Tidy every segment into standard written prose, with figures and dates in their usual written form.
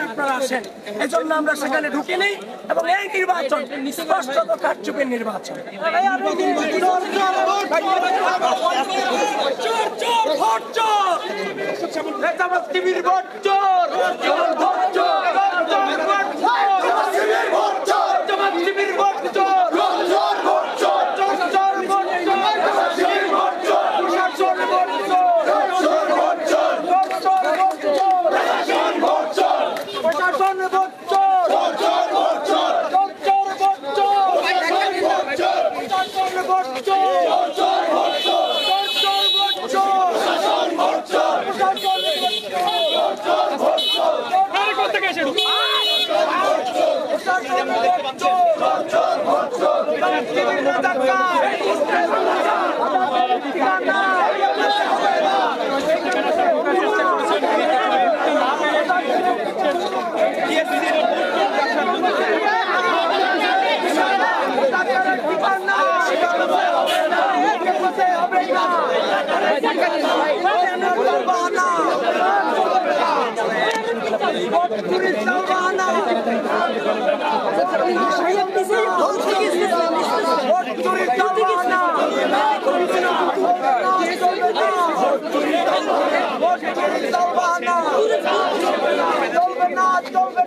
আপনারা আসেন, এজন্য আমরা সেখানে ঢুকিনি এবং এই নির্বাচন স্পষ্টত কারচুপির নির্বাচন।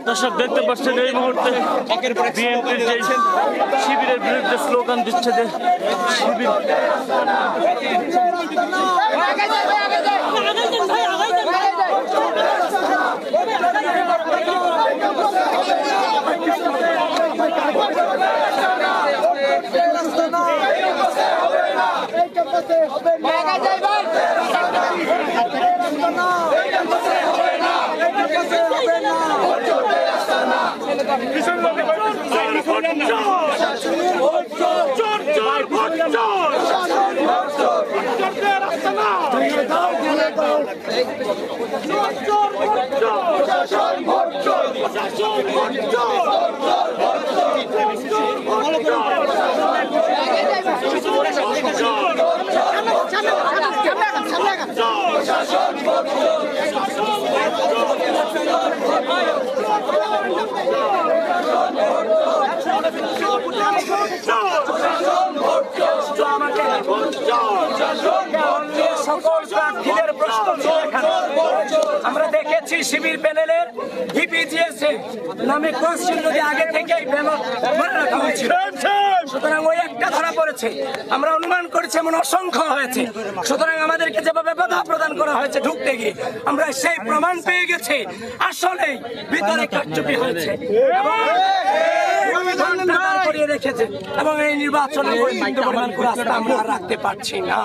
দর্শক দেখতে পাচ্ছেন এই মুহূর্তে বিএনপির যে শিবিরের বিরুদ্ধে স্লোগান দিচ্ছে যে শিবির সকল প্রার্থীদের প্রশ্ন আমরা দেখেছি শিবির প্যানেলের ভিপিজিএস নামে ক্রস চিহ্ন দিয়ে আগে থেকেই ব্যালট ধরে রাখা হয়েছিল, সুতরাং ওই একটা ধরা পড়েছে। আমরা অনুমান করেছি এমন অসংখ্য হয়েছে, সুতরাং আমাদেরকে যেভাবে বাধা প্রদান করা হয়েছে ঢুকতে গিয়ে আমরা সেই প্রমাণ পেয়ে গেছি আসলেই ভিতরে কারচুপি হয়েছে এবং রেখেছে এবং এই নির্বাচনে আমরা রাখতে পারছি না।